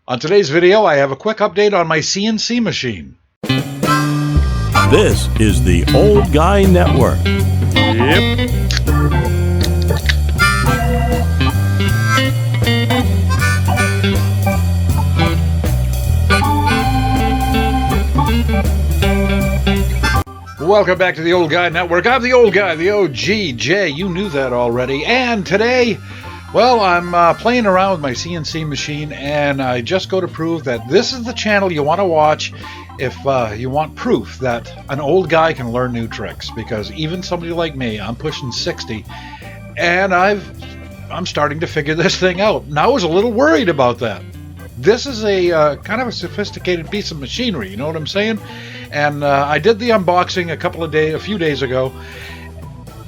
On today's video, I have a quick update on my CNC machine. This is the Old Guy Network. Yep. Welcome back to the Old Guy Network. I'm the Old Guy, the OGJ. You knew that already. And today, well, I'm playing around with my CNC machine, and I just go to prove that this is the channel you want to watch if you want proof that an old guy can learn new tricks. Because even somebody like me, I'm pushing 60, and I'm starting to figure this thing out. And I was a little worried about that. This is a kind of a sophisticated piece of machinery, you know what I'm saying? And I did the unboxing a few days ago,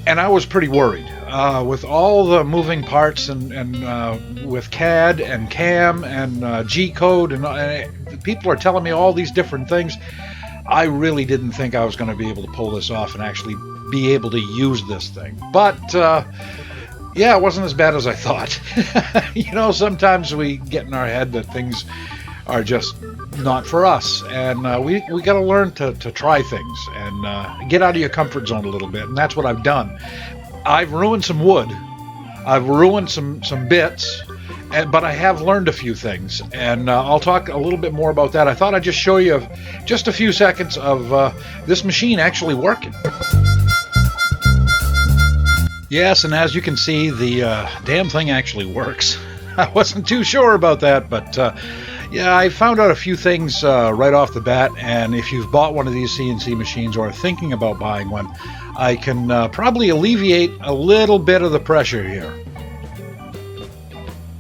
and I was pretty worried with all the moving parts and with CAD and CAM and G code and people are telling me all these different things. I really didn't think I was going to be able to pull this off and actually be able to use this thing. But yeah, it wasn't as bad as I thought. You know, sometimes we get in our head that things are just not for us, and we got to learn to try things and get out of your comfort zone a little bit, and that's what I've done. I've ruined some wood, I've ruined some bits, but I have learned a few things, and I'll talk a little bit more about that. I thought I'd just show you just a few seconds of this machine actually working. Yes, and as you can see, the damn thing actually works. I wasn't too sure about that, but yeah, I found out a few things right off the bat, and if you've bought one of these CNC machines or are thinking about buying one, I can probably alleviate a little bit of the pressure here.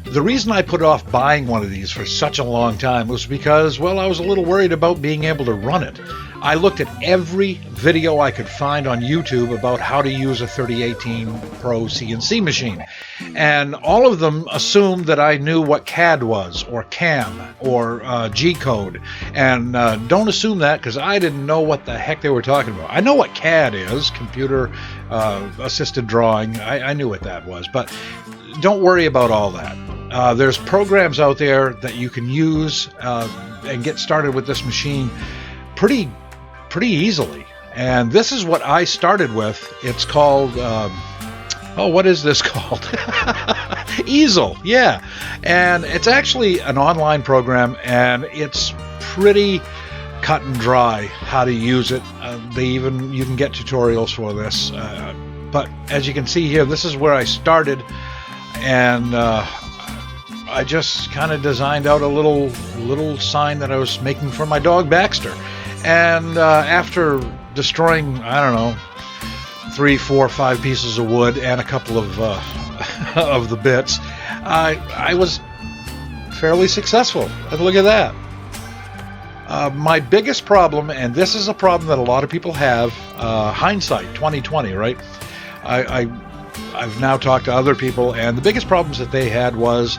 The reason I put off buying one of these for such a long time was because, well, I was a little worried about being able to run it. I looked at every video I could find on YouTube about how to use a 3018 Pro CNC machine, and all of them assumed that I knew what CAD was, or CAM, or G code, and don't assume that, because I didn't know what the heck they were talking about. I know what CAD is, computer assisted drawing. I knew what that was, but don't worry about all that. There's programs out there that you can use and get started with this machine pretty easily, and this is what I started with. It's called what is this called? Easel. Yeah, and it's actually an online program, and it's pretty cut and dry how to use it. You can get tutorials for this, but as you can see here, this is where I started, and I just kind of designed out a little sign that I was making for my dog Baxter. And after destroying, I don't know, 3, 4, 5 pieces of wood and a couple of of the bits, I was fairly successful. And look at that. My biggest problem, and this is a problem that a lot of people have, hindsight 2020, right? I've now talked to other people, and the biggest problems that they had was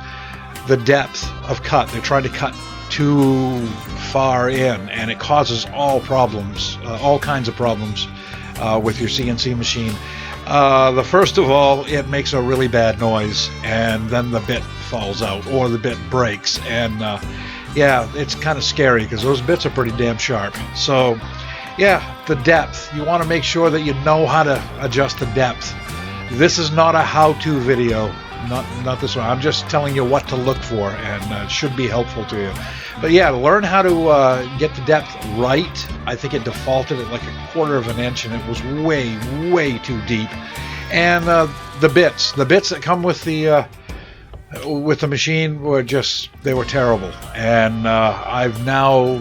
the depth of cut. They're trying to cut too far in, and it causes all kinds of problems with your CNC machine. The first of all, it makes a really bad noise, and then the bit falls out or the bit breaks, and yeah, it's kind of scary because those bits are pretty damn sharp. So yeah, the depth, you want to make sure that you know how to adjust the depth. This is not a how-to video. Not this one. I'm just telling you what to look for, and it should be helpful to you. But yeah, learn how to get the depth right. I think it defaulted at like 1/4 of an inch, and it was way too deep. And the bits that come with the machine were they were terrible. And I've now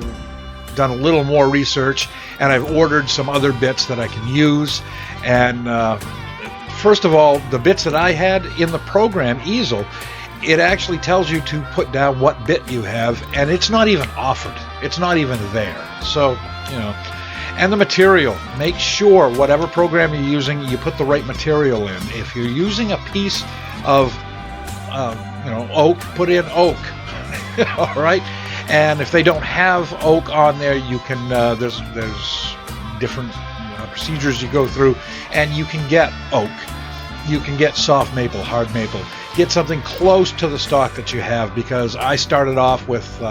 done a little more research, and I've ordered some other bits that I can use. And first of all, the bits that I had in the program, Easel, it actually tells you to put down what bit you have, and it's not even offered. It's not even there. So, you know, and the material. Make sure whatever program you're using, you put the right material in. If you're using a piece of, oak, put in oak. All right. And if they don't have oak on there, you can. There's different procedures you go through, and you can get oak. You can get soft maple, hard maple. get something close to the stock that you have, because I started off with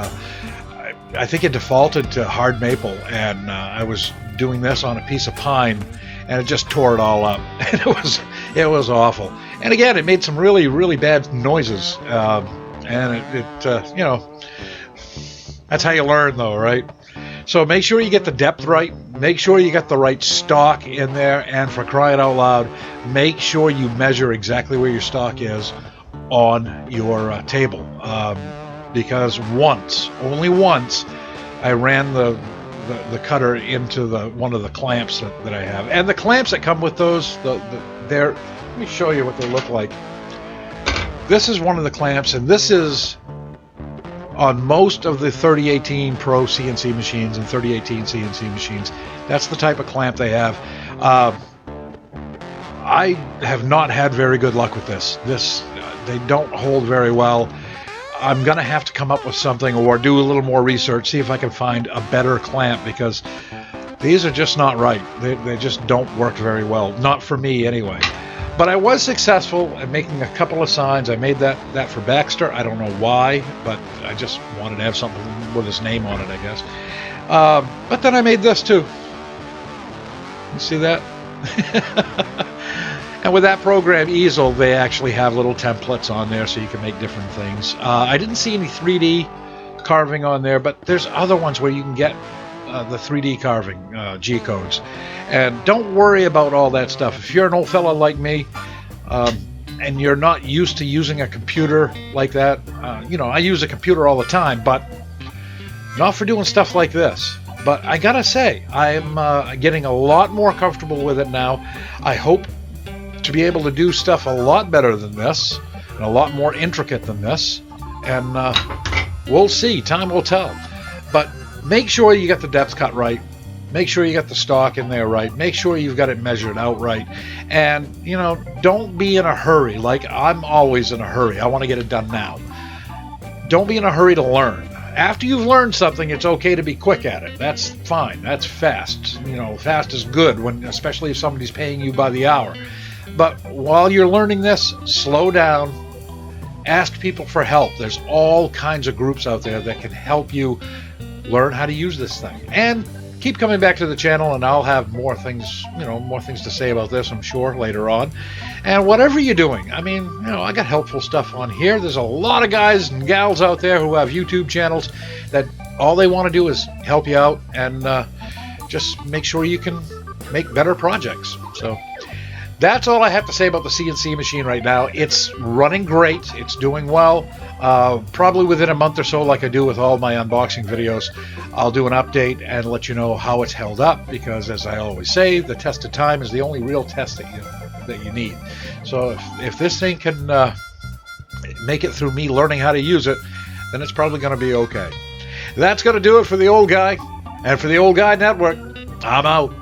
I think it defaulted to hard maple, and I was doing this on a piece of pine, and it just tore it all up. And it was awful. And again, it made some really bad noises, and it you know, that's how you learn, though, right? So make sure you get the depth right. Make sure you got the right stock in there, and for crying out loud, make sure you measure exactly where your stock is on your table. Because only once, I ran the cutter into one of the clamps that I have, and the clamps that come with those, they're. Let me show you what they look like. This is one of the clamps, and this is on most of the 3018 Pro CNC machines and 3018 CNC machines. That's the type of clamp they have. I have not had very good luck with this. They don't hold very well. I'm going to have to come up with something or do a little more research, see if I can find a better clamp, because these are just not right. They just don't work very well. Not for me, anyway. But I was successful at making a couple of signs. I made that for Baxter. I don't know why, but I just wanted to have something with his name on it, I guess. But then I made this too. You see that? And with that program, Easel, they actually have little templates on there so you can make different things. I didn't see any 3D carving on there, but there's other ones where you can get the 3D carving G-codes. And don't worry about all that stuff. If you're an old fella like me, and you're not used to using a computer like that, you know, I use a computer all the time, but not for doing stuff like this. But I gotta say, I'm getting a lot more comfortable with it now. I hope to be able to do stuff a lot better than this, and a lot more intricate than this, and we'll see. Time will tell. But make sure you get the depth cut right. Make sure you got the stock in there right. Make sure you've got it measured out right. And, you know, don't be in a hurry. Like, I'm always in a hurry. I want to get it done now. Don't be in a hurry to learn. After you've learned something, it's okay to be quick at it. That's fine. That's fast. You know, fast is good, especially if somebody's paying you by the hour. But while you're learning this, slow down. Ask people for help. There's all kinds of groups out there that can help you learn how to use this thing. And keep coming back to the channel, and I'll have more things, more things to say about this, I'm sure, later on. And whatever you're doing, I mean, I got helpful stuff on here. There's a lot of guys and gals out there who have YouTube channels that all they want to do is help you out and just make sure you can make better projects. So that's all I have to say about the CNC machine right now. It's running great. It's doing well. Probably within a month or so, like I do with all my unboxing videos, I'll do an update and let you know how it's held up, because as I always say, the test of time is the only real test that you need. So if this thing can make it through me learning how to use it, then it's probably going to be okay. That's going to do it for the Old Guy. And for the Old Guy Network, I'm out.